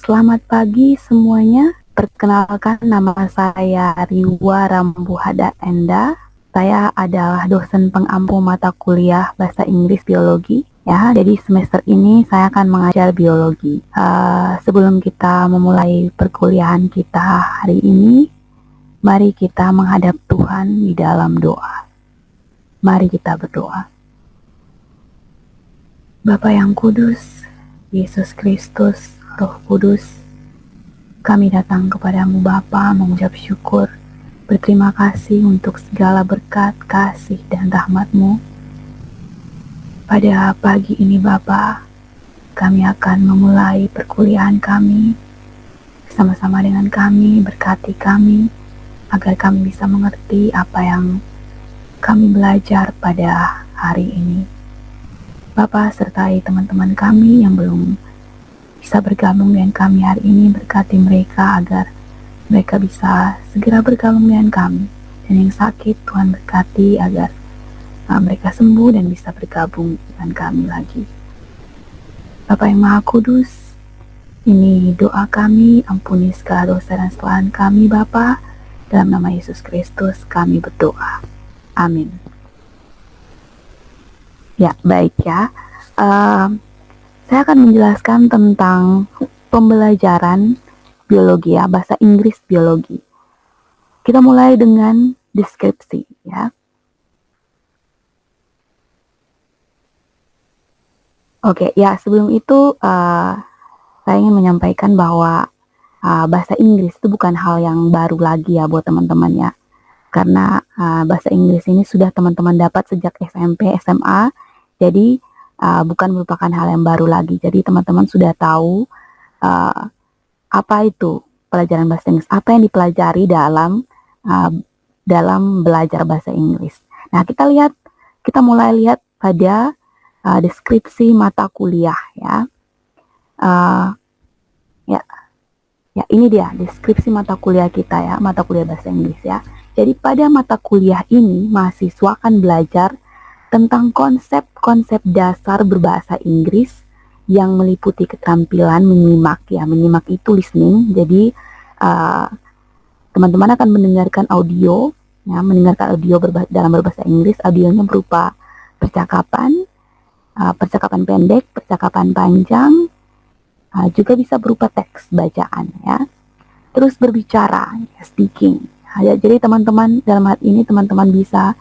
Selamat pagi semuanya. Perkenalkan, nama saya Riwa Rambuhada Enda. Saya adalah dosen pengampu mata kuliah Bahasa Inggris Biologi. Ya, jadi semester ini saya akan mengajar biologi. Sebelum kita memulai perkuliahan kita hari ini, mari kita menghadap Tuhan di dalam doa. Mari kita berdoa. Bapa yang kudus, Yesus Kristus, Roh Kudus, kami datang kepadamu Bapa mengucap syukur, berterima kasih untuk segala berkat, kasih, dan rahmat-Mu. Pada pagi ini Bapa, kami akan memulai perkuliahan kami. Bersama-sama dengan kami, berkati kami, agar kami bisa mengerti apa yang kami belajar pada hari ini. Bapa, sertai teman-teman kami yang belum bisa bergabung dengan kami hari ini, berkati mereka agar mereka bisa segera bergabung dengan kami. Dan yang sakit, Tuhan berkati agar mereka sembuh dan bisa bergabung dengan kami lagi. Bapa yang Maha Kudus, ini doa kami, ampuni segala dosa dan kesalahan kami Bapa. Dalam nama Yesus Kristus kami berdoa. Amin. Ya, baik ya. Saya akan menjelaskan tentang pembelajaran biologi ya, bahasa Inggris biologi. Kita mulai dengan deskripsi ya. Oke, ya sebelum itu saya ingin menyampaikan bahwa bahasa Inggris itu bukan hal yang baru lagi ya buat teman-teman ya. Karena bahasa Inggris ini sudah teman-teman dapat sejak SMP, SMA. Jadi bukan merupakan hal yang baru lagi. Jadi teman-teman sudah tahu apa itu pelajaran bahasa Inggris, apa yang dipelajari dalam belajar bahasa Inggris. Nah, kita mulai lihat pada deskripsi mata kuliah ya. Ya, ini dia deskripsi mata kuliah kita ya, mata kuliah bahasa Inggris ya. Jadi pada mata kuliah ini mahasiswa akan belajar tentang konsep-konsep dasar berbahasa Inggris yang meliputi keterampilan menyimak ya. Menyimak itu listening. Jadi teman-teman akan mendengarkan audio ya, dalam berbahasa Inggris. Audionya berupa percakapan pendek, percakapan panjang, juga bisa berupa teks bacaan ya. Terus berbicara, speaking. Ya, jadi teman-teman dalam hal ini teman-teman bisa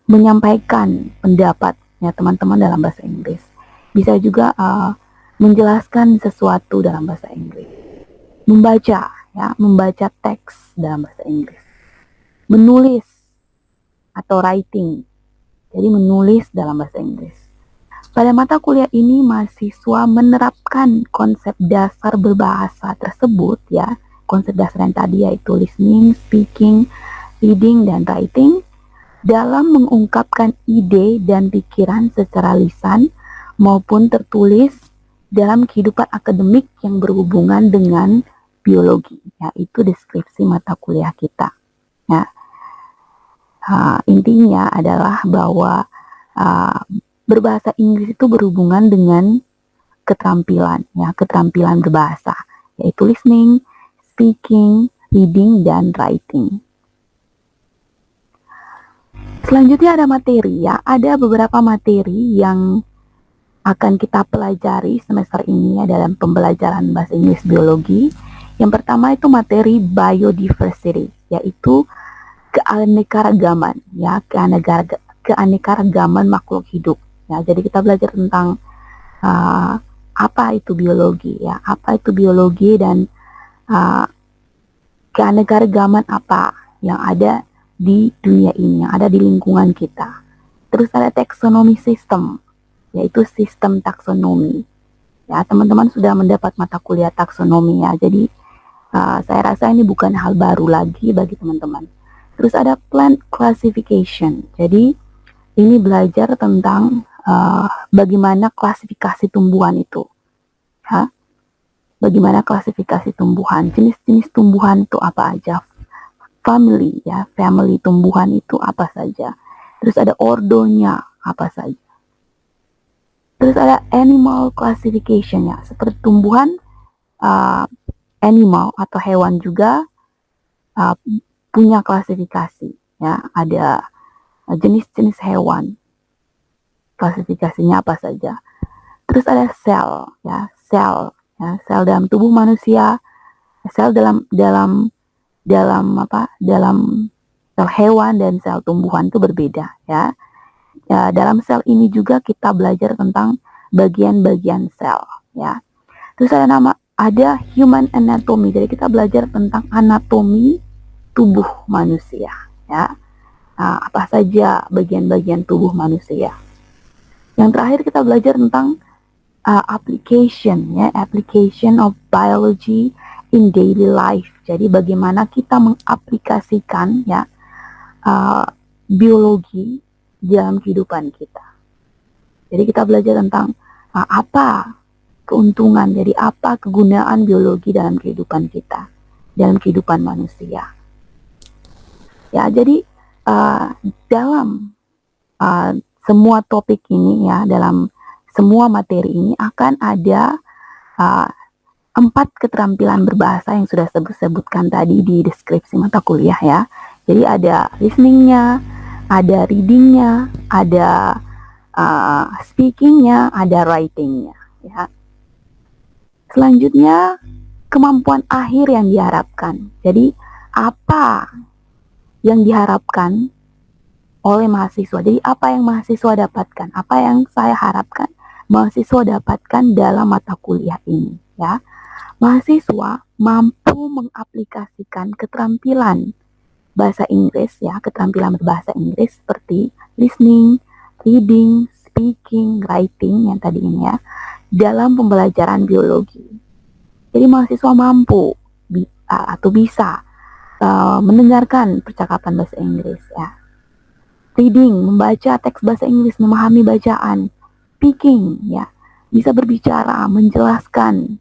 menyampaikan pendapatnya teman-teman dalam bahasa Inggris. Bisa juga menjelaskan sesuatu dalam bahasa Inggris. Membaca teks dalam bahasa Inggris. Menulis atau writing. Jadi menulis dalam bahasa Inggris. Pada mata kuliah ini mahasiswa menerapkan konsep dasar berbahasa tersebut ya. Konsep dasar yang tadi yaitu listening, speaking, reading, dan writing dalam mengungkapkan ide dan pikiran secara lisan maupun tertulis dalam kehidupan akademik yang berhubungan dengan biologi, yaitu deskripsi mata kuliah kita. Ya. Intinya adalah bahwa berbahasa Inggris itu berhubungan dengan keterampilan berbahasa, yaitu listening, speaking, reading, dan writing. Selanjutnya ada materi ya, ada beberapa materi yang akan kita pelajari semester ini ya dalam pembelajaran bahasa Inggris biologi. Yang pertama itu materi biodiversity, yaitu keanekaragaman ya, keanekaragaman makhluk hidup. Ya, jadi kita belajar tentang apa itu biologi ya, dan keanekaragaman apa yang ada di dunia ini, yang ada di lingkungan kita. Terus ada taxonomy system, yaitu sistem taksonomi. Ya, teman-teman sudah mendapat mata kuliah taksonomi ya. Jadi saya rasa ini bukan hal baru lagi bagi teman-teman. Terus ada plant classification. Jadi ini belajar tentang bagaimana klasifikasi tumbuhan itu. Bagaimana klasifikasi tumbuhan, jenis-jenis tumbuhan itu apa aja. Family tumbuhan itu apa saja. Terus ada ordonya apa saja. Terus ada animal classification ya, seperti tumbuhan uh, animal atau hewan juga punya klasifikasi, ya. Ada jenis-jenis hewan, klasifikasinya apa saja. Terus ada sel, ya, sel, ya, sel dalam tubuh manusia, sel dalam sel hewan dan sel tumbuhan itu berbeda, ya. Dalam sel ini juga kita belajar tentang bagian-bagian sel, ya. Terus ada human anatomy, jadi kita belajar tentang anatomi tubuh manusia, ya. Apa saja bagian-bagian tubuh manusia. Yang terakhir kita belajar tentang application, ya, application of biology in daily life. Jadi bagaimana kita mengaplikasikan, ya, biologi dalam kehidupan kita. Jadi kita belajar tentang apa keuntungan, jadi apa kegunaan biologi dalam kehidupan kita, dalam kehidupan manusia. Ya, jadi dalam semua topik ini, ya, dalam semua materi ini akan ada 4 keterampilan berbahasa yang sudah sebutkan tadi di deskripsi mata kuliah, ya. Jadi ada listeningnya, ada readingnya, ada speakingnya, ada writingnya, ya. Selanjutnya kemampuan akhir yang diharapkan. Jadi apa yang diharapkan oleh mahasiswa? Jadi apa yang mahasiswa dapatkan? Apa yang saya harapkan mahasiswa dapatkan dalam mata kuliah ini, ya? Mahasiswa mampu mengaplikasikan keterampilan bahasa Inggris, ya, keterampilan berbahasa Inggris seperti listening, reading, speaking, writing yang tadi ini, ya, dalam pembelajaran biologi. Jadi mahasiswa mampu atau bisa mendengarkan percakapan bahasa Inggris, ya. Reading, membaca teks bahasa Inggris, memahami bacaan. Speaking, ya, bisa berbicara, menjelaskan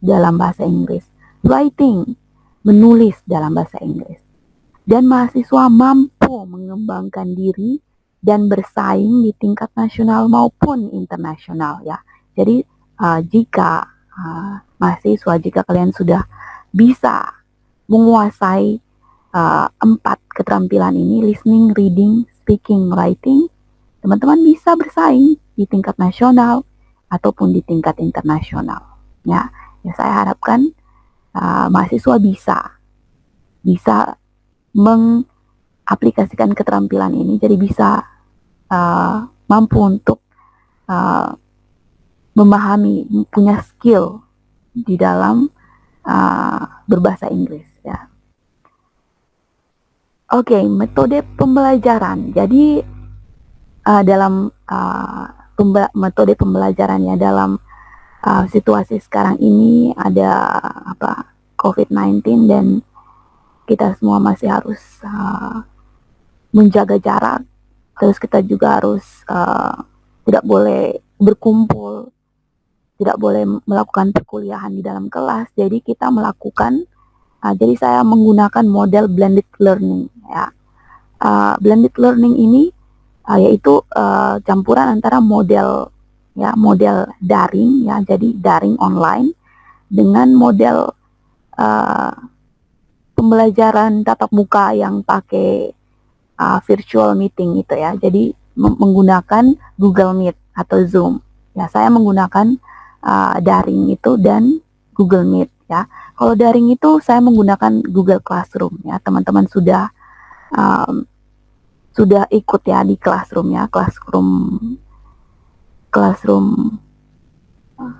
dalam bahasa Inggris. Writing, menulis dalam bahasa Inggris. Dan mahasiswa mampu mengembangkan diri dan bersaing di tingkat nasional maupun internasional, ya. Jadi jika mahasiswa, jika kalian sudah bisa menguasai 4 keterampilan ini, listening, reading, speaking, writing, teman-teman bisa bersaing di tingkat nasional ataupun di tingkat internasional, ya. Ya, saya harapkan mahasiswa bisa mengaplikasikan keterampilan ini, jadi bisa mampu untuk memahami, punya skill di dalam berbahasa Inggris, ya. Oke, metode pembelajaran. Jadi dalam metode pembelajarannya dalam situasi sekarang ini ada COVID-19 dan kita semua masih harus menjaga jarak. Terus kita juga harus tidak boleh berkumpul, tidak boleh melakukan perkuliahan di dalam kelas. Jadi kita melakukan, jadi saya menggunakan model blended learning, ya. Blended learning ini yaitu campuran antara model daring, ya, jadi daring online dengan model pembelajaran tatap muka yang pakai virtual meeting itu, ya. Jadi menggunakan Google Meet atau Zoom. Ya, saya menggunakan daring itu dan Google Meet, ya. Kalau daring itu saya menggunakan Google Classroom, ya. Teman-teman sudah ikut, ya, di Classroom, ya, Classroom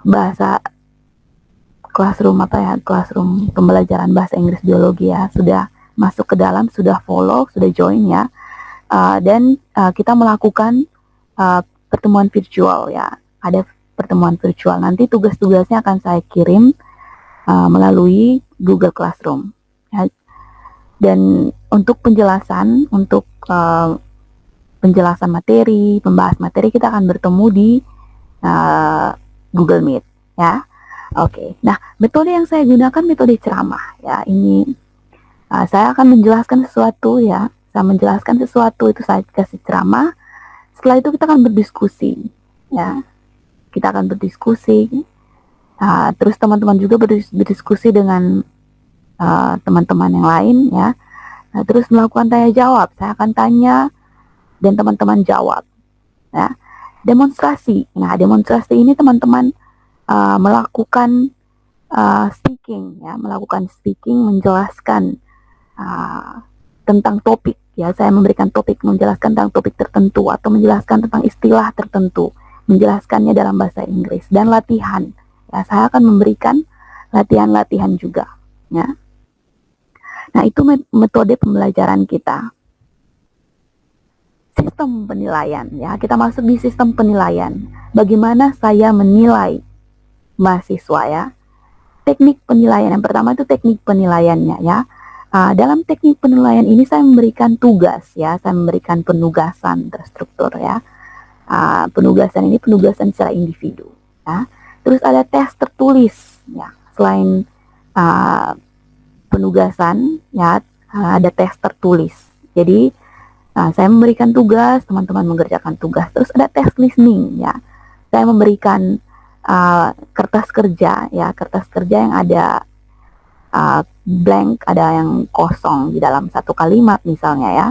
bahasa Classroom pembelajaran bahasa Inggris biologi, ya. Sudah masuk ke dalam, sudah follow, sudah join, ya. Dan kita melakukan pertemuan virtual, ya. Ada pertemuan virtual. Nanti tugas-tugasnya akan saya kirim melalui Google Classroom, ya. Dan untuk penjelasan materi, pembahas materi, kita akan bertemu di Google Meet, ya. Oke. Nah, metode yang saya gunakan metode ceramah, ya. Ini saya akan menjelaskan sesuatu, ya. Saya menjelaskan sesuatu itu saya kasih ceramah. Setelah itu kita akan berdiskusi, ya. Kita akan berdiskusi Terus teman-teman juga berdiskusi dengan teman-teman yang lain ya. Terus melakukan tanya jawab. Saya akan tanya dan teman-teman jawab. Ya. Demonstrasi. Nah, demonstrasi ini teman-teman melakukan speaking, ya, melakukan speaking, menjelaskan tentang topik. Ya, saya memberikan topik, menjelaskan tentang topik tertentu atau menjelaskan tentang istilah tertentu, menjelaskannya dalam bahasa Inggris dan latihan. Ya, saya akan memberikan latihan-latihan juga. Ya. Nah, itu metode pembelajaran kita. Sistem penilaian, ya, kita masuk di sistem penilaian. Bagaimana saya menilai mahasiswa, ya? Teknik penilaian yang pertama itu teknik penilaiannya, ya. Dalam teknik penilaian ini saya memberikan tugas, ya, saya memberikan penugasan terstruktur, ya. Penugasan ini penugasan secara individu, ya. Terus ada tes tertulis, ya. Selain penugasan, ya, ada tes tertulis. Jadi saya memberikan tugas, teman-teman mengerjakan tugas. Terus ada tes listening, ya. Saya memberikan kertas kerja, ya, kertas kerja yang ada blank, ada yang kosong di dalam satu kalimat misalnya, ya.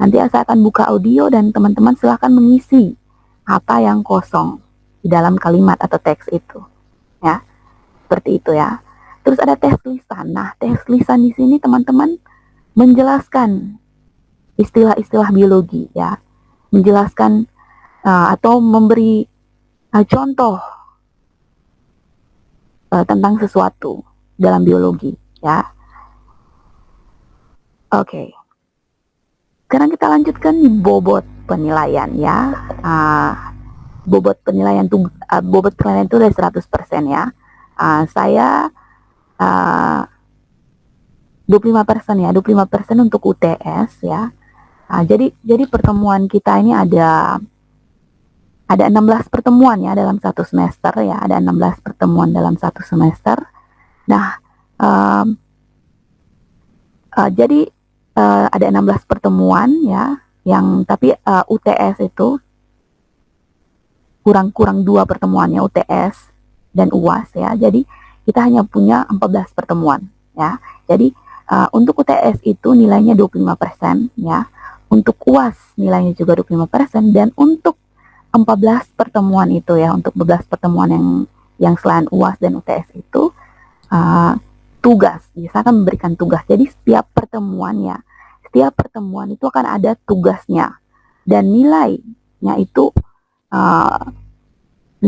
Nanti saya akan buka audio dan teman-teman silahkan mengisi apa yang kosong di dalam kalimat atau teks itu, ya. Seperti itu, ya. Terus ada tes lisan. Nah, tes lisan di sini teman-teman menjelaskan istilah-istilah biologi, ya, menjelaskan atau memberi contoh tentang sesuatu dalam biologi, ya. Oke. Sekarang kita lanjutkan di bobot penilaian, ya. Bobot penilaian itu dari 100%, ya. Saya 25%, ya, 25% untuk UTS, ya. Jadi pertemuan kita ini ada 16 pertemuan, ya, dalam satu semester, ya, ada 16 pertemuan dalam satu semester. Nah, jadi ada 16 pertemuan, ya, yang tapi UTS itu kurang 2 pertemuannya, UTS dan UAS, ya. Jadi kita hanya punya 14 pertemuan, ya. Jadi untuk UTS itu nilainya 25%, ya. Untuk UAS nilainya juga 25%, dan untuk 14 pertemuan itu, ya, untuk 14 pertemuan yang selain UAS dan UTS itu tugas, bisa akan memberikan tugas. Jadi setiap pertemuan itu akan ada tugasnya dan nilainya itu 50%.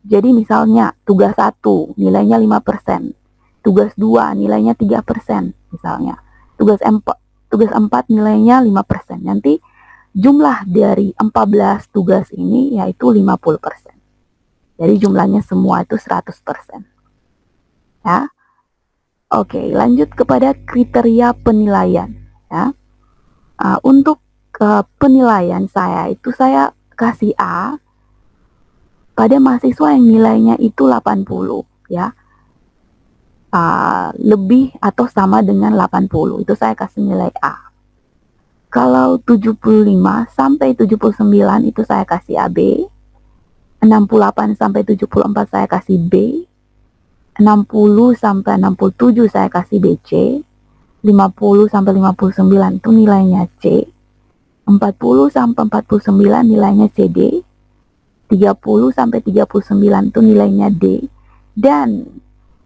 Jadi misalnya tugas 1 nilainya 5%, tugas 2 nilainya 3% misalnya, tugas 4 nilainya 5%. Nanti jumlah dari 14 tugas ini yaitu 50%. Jadi jumlahnya semua itu 100%. Ya. Oke, lanjut kepada kriteria penilaian, ya. Untuk penilaian saya itu saya kasih A pada mahasiswa yang nilainya itu 80, ya. Lebih atau sama dengan 80, itu saya kasih nilai A. Kalau 75 sampai 79 itu saya kasih AB, 68 sampai 74 saya kasih B, 60 sampai 67 saya kasih BC, 50 sampai 59 itu nilainya C, 40 sampai 49 nilainya CD, 30 sampai 39 itu nilainya D, dan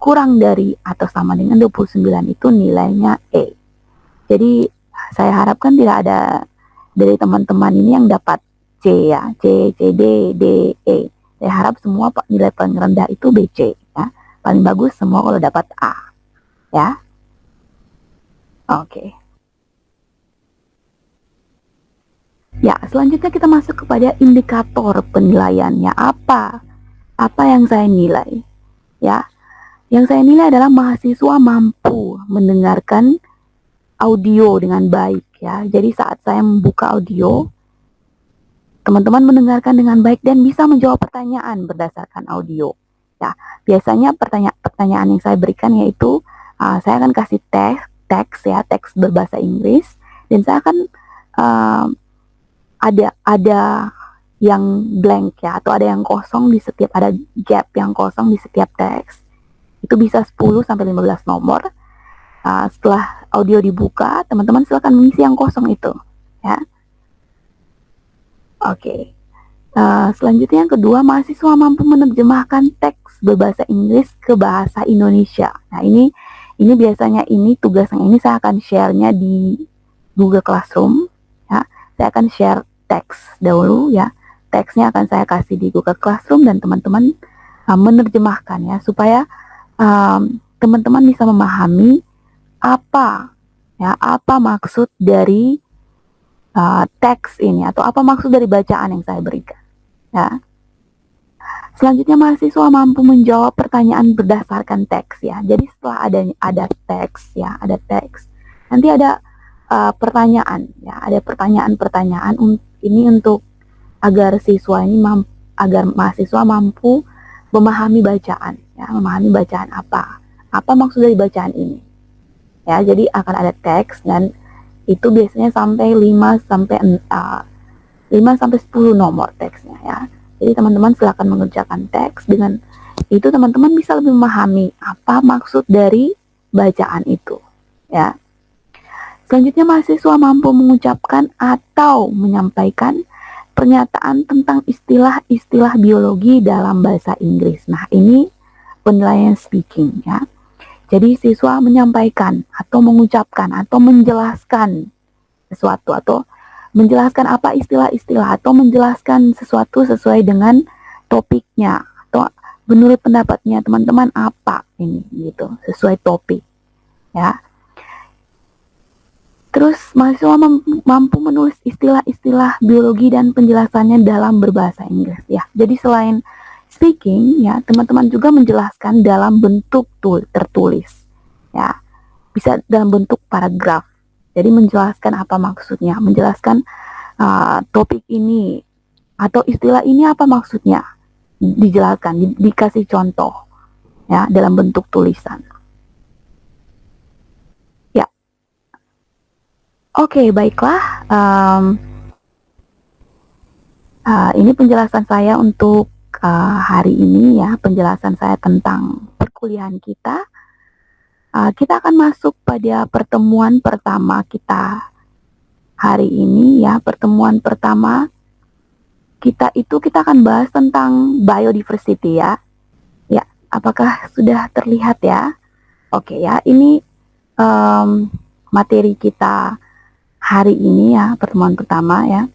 kurang dari atau sama dengan 29 itu nilainya E. Jadi saya harapkan tidak ada dari teman-teman ini yang dapat C, ya, C, D, E. Saya harap semua nilai paling rendah itu BC, ya. Paling bagus semua kalau dapat A, ya. Oke. Ya, selanjutnya kita masuk kepada indikator penilaiannya. Apa yang saya nilai, ya? Yang saya nilai adalah mahasiswa mampu mendengarkan audio dengan baik, ya. Jadi saat saya membuka audio, teman-teman mendengarkan dengan baik dan bisa menjawab pertanyaan berdasarkan audio. Ya, biasanya pertanyaan yang saya berikan yaitu saya akan kasih teks, ya, teks berbahasa Inggris, dan saya akan ada yang blank ya, atau ada yang kosong di setiap, ada gap yang kosong di setiap teks. Itu bisa 10 sampai 15 nomor. Setelah audio dibuka, teman-teman silakan mengisi yang kosong itu ya. Oke. Selanjutnya yang kedua, mahasiswa mampu menerjemahkan teks berbahasa Inggris ke bahasa Indonesia. Nah, ini biasanya tugas yang ini saya akan share-nya di Google Classroom ya. Saya akan share teks dahulu ya. Teksnya akan saya kasih di Google Classroom dan teman-teman menerjemahkan ya, supaya teman-teman bisa memahami apa maksud dari teks ini, atau apa maksud dari bacaan yang saya berikan ya. Selanjutnya, mahasiswa mampu menjawab pertanyaan berdasarkan teks ya. Jadi setelah ada teks ya, nanti ada pertanyaan ya, ada pertanyaan ini untuk agar mahasiswa mampu memahami bacaan ya, memahami bacaan apa maksud dari bacaan ini ya. Jadi akan ada teks, dan itu biasanya sampai 5 sampai 10 nomor teksnya ya. Jadi teman-teman silakan mengerjakan teks, dengan itu teman-teman bisa lebih memahami apa maksud dari bacaan itu ya. Selanjutnya, mahasiswa mampu mengucapkan atau menyampaikan pernyataan tentang istilah-istilah biologi dalam bahasa Inggris. Nah, ini penilaian speaking ya. Jadi siswa menyampaikan atau mengucapkan atau menjelaskan sesuatu, atau menjelaskan apa istilah-istilah, atau menjelaskan sesuatu sesuai dengan topiknya, atau menurut pendapatnya teman-teman apa ini gitu, sesuai topik ya. Terus mahasiswa mampu menulis istilah-istilah biologi dan penjelasannya dalam berbahasa Inggris ya. Jadi selain speaking ya, teman-teman juga menjelaskan dalam bentuk tertulis ya. Bisa dalam bentuk paragraf. Jadi menjelaskan apa maksudnya, menjelaskan topik ini atau istilah ini apa maksudnya, dijelaskan, dikasih contoh ya dalam bentuk tulisan. Ya, oke, baiklah. Ini penjelasan saya untuk hari ini ya, penjelasan saya tentang perkuliahan kita. Kita akan masuk pada pertemuan pertama kita hari ini ya. Pertemuan pertama kita akan bahas tentang biodiversity ya. Ya, apakah sudah terlihat ya? Oke ya, ini materi kita hari ini ya, pertemuan pertama ya.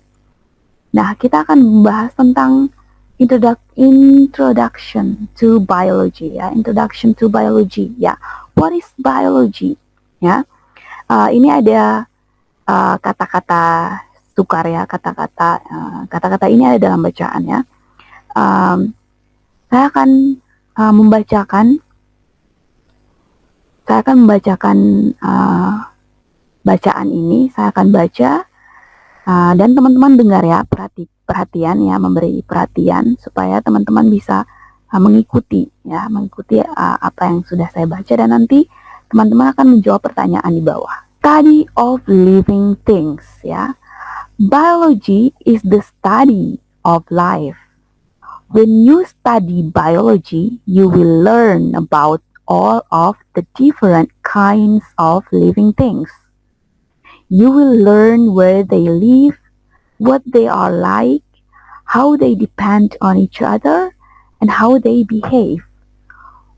Nah, kita akan membahas tentang introduction to biology ya, introduction to biology ya. What is biology? Ya, ini ada kata-kata sukar ya, kata-kata ini ada dalam bacaan ya. Saya akan membacakan bacaan ini. Saya akan baca dan teman-teman dengar ya, perhatian ya, memberi perhatian supaya teman-teman bisa mengikuti apa yang sudah saya baca, dan nanti teman-teman akan menjawab pertanyaan di bawah. Study of living things ya. Biology is the study of life. When you study biology, you will learn about all of the different kinds of living things. You will learn where they live, what they are like, how they depend on each other, and how they behave.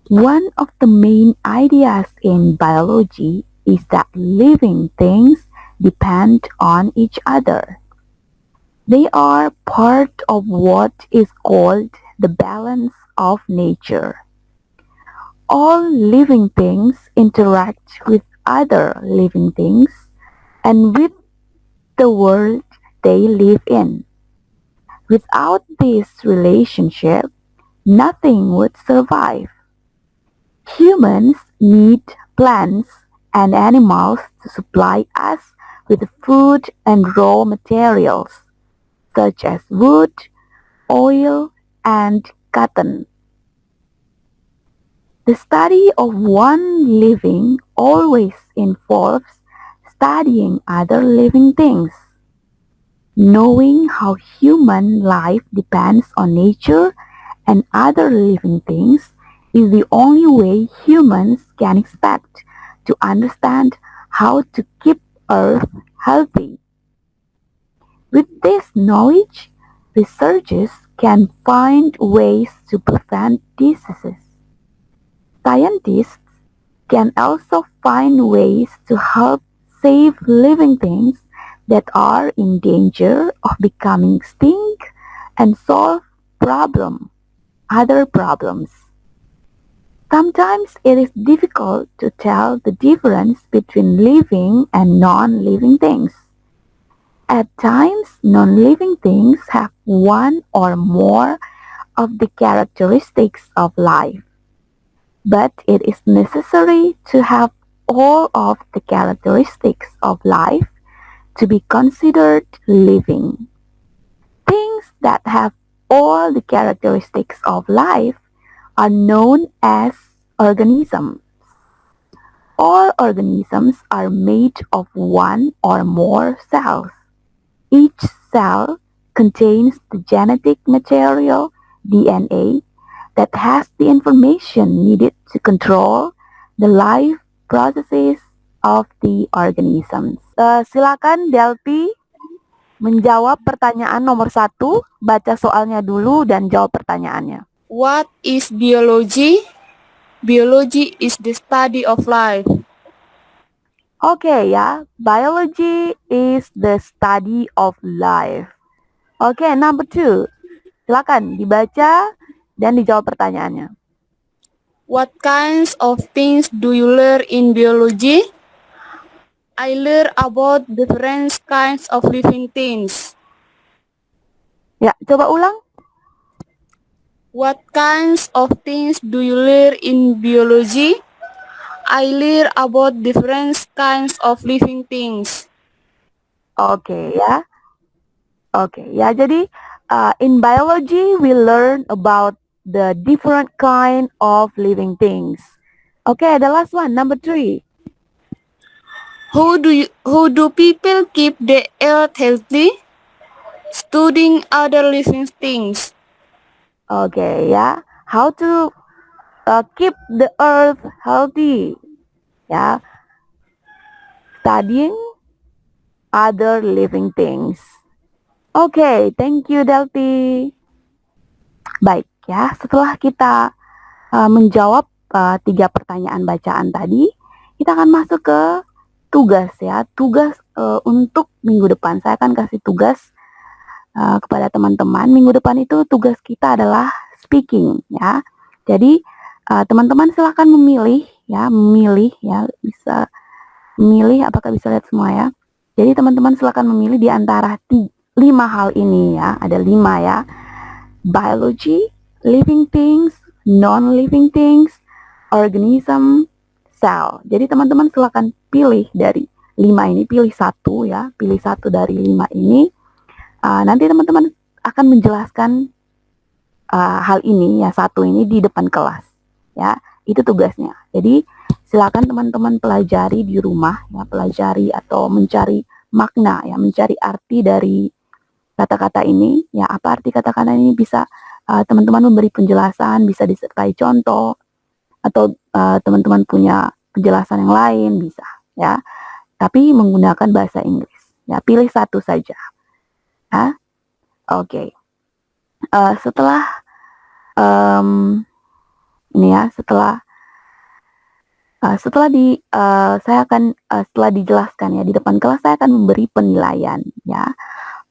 One of the main ideas in biology is that living things depend on each other. They are part of what is called the balance of nature. All living things interact with other living things and with the world they live in. Without this relationship, nothing would survive. Humans need plants and animals to supply us with food and raw materials, such as wood, oil, and cotton. The study of one living always involves studying other living things. Knowing how human life depends on nature and other living things is the only way humans can expect to understand how to keep Earth healthy. With this knowledge, researchers can find ways to prevent diseases. Scientists can also find ways to help save living things that are in danger of becoming extinct and solve other problems. Sometimes it is difficult to tell the difference between living and non-living things. At times, non-living things have one or more of the characteristics of life, but it is necessary to have all of the characteristics of life to be considered living. Things that have all the characteristics of life are known as organisms. All organisms are made of one or more cells. Each cell contains the genetic material, DNA, that has the information needed to control the life processes of the organisms. Silakan Delphi menjawab pertanyaan nomor 1, baca soalnya dulu dan jawab pertanyaannya. What is biology? Biology is the study of life. Oke ya, biology is the study of life. Oke, number 2. Silakan dibaca dan dijawab pertanyaannya. What kinds of things do you learn in biology? I learn about different kinds of living things. Ya, coba ulang. What kinds of things do you learn in biology? I learn about different kinds of living things. Oke ya. Oke ya, jadi in biology we learn about the different kind of living things. Okay, the last one, number 3. How do people keep their earth healthy? Studying other living things. Okay, ya. How to keep the earth healthy? Ya. Studying other living things. Okay, thank you Delphi. Baik ya, setelah kita menjawab 3 pertanyaan bacaan tadi, kita akan masuk ke tugas ya. Tugas untuk minggu depan. Saya akan kasih tugas kepada teman-teman. Minggu depan itu tugas kita adalah speaking ya. Jadi teman-teman silahkan memilih ya, bisa memilih, apakah bisa lihat semua ya. Jadi teman-teman silahkan memilih di antara 5 hal ini ya. Ada 5 ya. Biology, living things, non-living things, organism, cell. Jadi teman-teman silahkan pilih dari 5 ini, pilih 1 ya. Pilih 1 dari 5 ini. Nanti teman-teman akan menjelaskan hal ini ya, 1 ini di depan kelas ya. Itu tugasnya. Jadi silakan teman-teman pelajari di rumah ya, pelajari atau mencari makna ya, mencari arti dari kata-kata ini ya. Apa arti kata-kata ini, bisa teman-teman memberi penjelasan, bisa disertai contoh, atau teman-teman punya penjelasan yang lain bisa ya, tapi menggunakan bahasa Inggris ya. Pilih 1 saja. Oke. Setelah ini ya, setelah dijelaskan ya di depan kelas, saya akan memberi penilaian ya.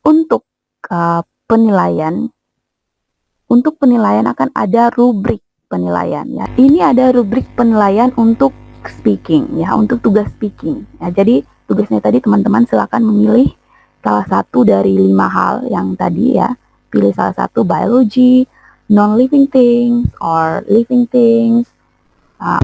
Untuk penilaian akan ada rubrik penilaian ya. Ini ada rubrik penilaian untuk speaking ya, untuk tugas speaking ya. Jadi tugasnya tadi teman-teman silakan memilih salah satu dari 5 hal yang tadi ya. Pilih salah satu, biology, non-living things, or living things,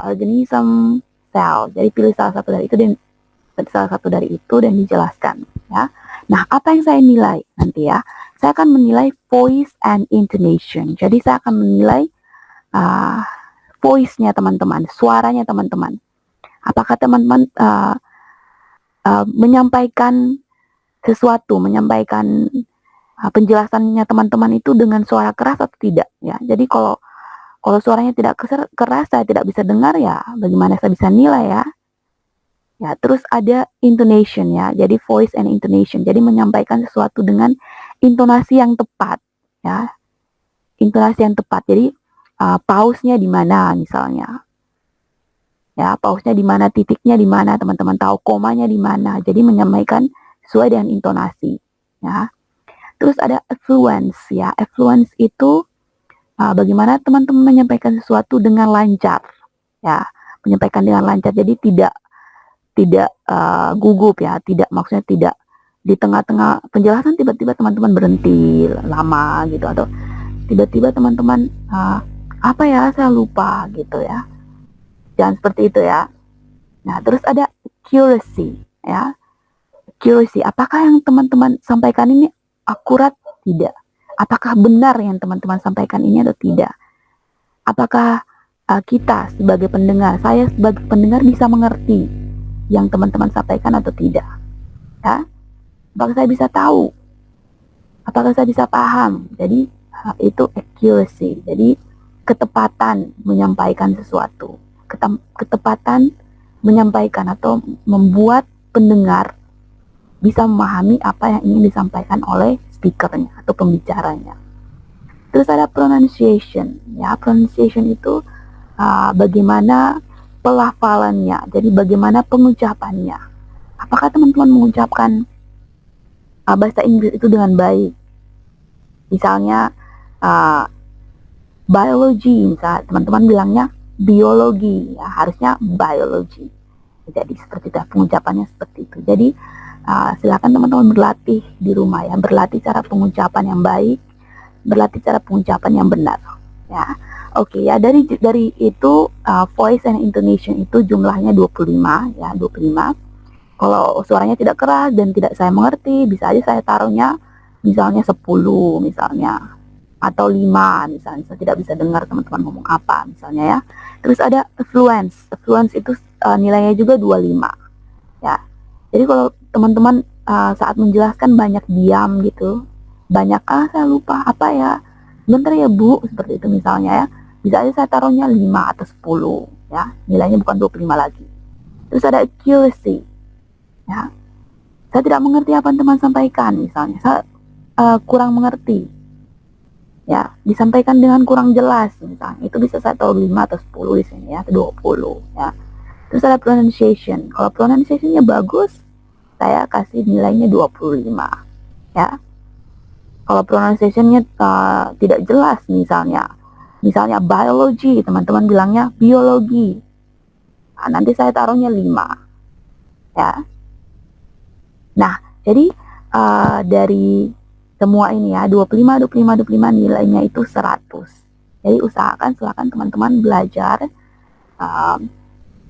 organism, cell. Jadi pilih salah satu dari itu dan dijelaskan ya. Nah, apa yang saya nilai nanti ya? Saya akan menilai voice and intonation. Jadi saya akan menilai voice-nya teman-teman, suaranya teman-teman. Apakah teman-teman menyampaikan sesuatu, menyampaikan penjelasannya teman-teman itu dengan suara keras atau tidak ya. Jadi kalau suaranya tidak keras, saya tidak bisa dengar ya, bagaimana saya bisa nilai ya? Ya, terus ada intonation ya, jadi voice and intonation. Jadi menyampaikan sesuatu dengan intonasi yang tepat ya, intonasi yang tepat. Jadi pause-nya di mana misalnya. Ya, pause-nya di mana, titiknya di mana, teman-teman tahu, komanya di mana. Jadi menyampaikan sesuai dengan intonasi ya. Terus ada affluence ya. Affluence itu bagaimana teman-teman menyampaikan sesuatu dengan lancar ya, menyampaikan dengan lancar. Jadi tidak gugup ya, maksudnya tidak di tengah-tengah penjelasan tiba-tiba teman-teman berhenti lama gitu, atau tiba-tiba teman-teman apa ya, saya lupa gitu ya. Jangan seperti itu ya. Nah, terus ada accuracy ya. Accuracy, apakah yang teman-teman sampaikan ini akurat tidak? Apakah benar yang teman-teman sampaikan ini atau tidak? Apakah kita sebagai pendengar, saya sebagai pendengar bisa mengerti yang teman-teman sampaikan atau tidak ya? Apakah saya bisa tahu, apakah saya bisa paham? Jadi itu accuracy, jadi ketepatan menyampaikan sesuatu, ketepatan menyampaikan atau membuat pendengar bisa memahami apa yang ingin disampaikan oleh speakernya atau pembicaranya. Terus ada pronunciation ya. Pronunciation itu bagaimana pelafalannya, jadi bagaimana pengucapannya. Apakah teman-teman mengucapkan bahasa Inggris itu dengan baik? Misalnya biology, misalnya teman-teman bilangnya biologi, ya harusnya biology. Jadi seperti itu, pengucapannya seperti itu. Jadi silakan teman-teman berlatih di rumah ya, berlatih cara pengucapan yang baik, berlatih cara pengucapan yang benar ya. Oke ya, dari itu voice and intonation itu jumlahnya 25 ya, 25. Kalau suaranya tidak keras dan tidak saya mengerti, bisa aja saya taruhnya misalnya 10 misalnya, atau 5 misalnya, saya tidak bisa dengar teman-teman ngomong apa misalnya ya. Terus ada affluence. Affluence itu nilainya juga 25 ya. Jadi kalau teman-teman saat menjelaskan banyak diam gitu, banyak saya lupa apa ya, bentar ya Bu, seperti itu misalnya ya, bisa aja saya taruhnya 5 atau 10 ya, nilainya bukan 25 lagi. Terus ada accuracy ya, saya tidak mengerti apa yang teman sampaikan misalnya, saya kurang mengerti ya, disampaikan dengan kurang jelas misalnya, itu bisa saya taruh 5 atau 10 di sini ya, atau 20 ya. Terus ada pronunciation. Kalau pronunciationnya bagus, saya kasih nilainya 25 ya. Kalau pronunciationnya tidak jelas misalnya biology, teman-teman bilangnya biologi, nanti saya taruhnya 5 ya. Nah, jadi dari semua ini ya, 25 nilainya itu 100. Jadi silakan teman-teman belajar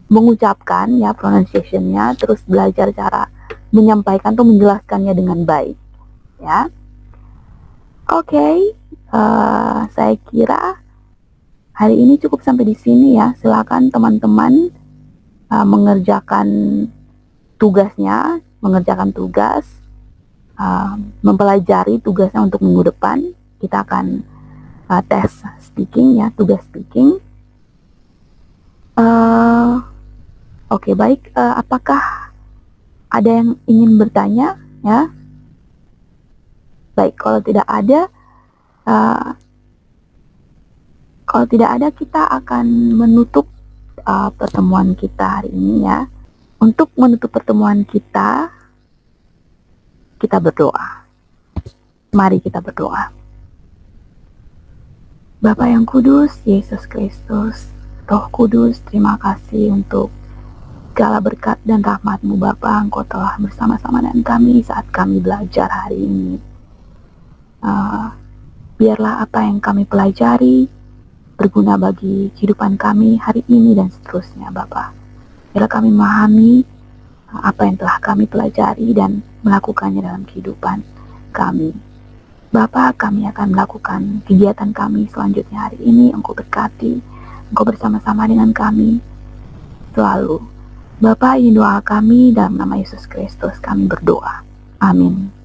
mengucapkan ya, pronunciationnya, terus belajar cara menyampaikan atau menjelaskannya dengan baik ya. Oke, saya kira hari ini cukup sampai di sini ya. Silakan teman-teman mengerjakan tugasnya, mempelajari tugasnya untuk minggu depan. Kita akan tes speaking ya, tugas speaking. Oke, baik. Apakah ada yang ingin bertanya ya? Baik, kalau tidak ada, kita akan menutup pertemuan kita hari ini ya. Untuk menutup pertemuan kita berdoa. Mari kita berdoa. Bapa yang kudus, Yesus Kristus, Roh Kudus, terima kasih untuk segala berkat dan rahmat-Mu Bapa. Engkau telah bersama-sama dengan kami saat kami belajar hari ini. Biarlah apa yang kami pelajari berguna bagi kehidupan kami hari ini dan seterusnya Bapa. Biarlah kami memahami apa yang telah kami pelajari dan melakukannya dalam kehidupan kami. Bapa, kami akan melakukan kegiatan kami selanjutnya hari ini. Engkau berkati, Engkau bersama-sama dengan kami selalu. Bapa, ini doa kami dalam nama Yesus Kristus kami berdoa. Amin.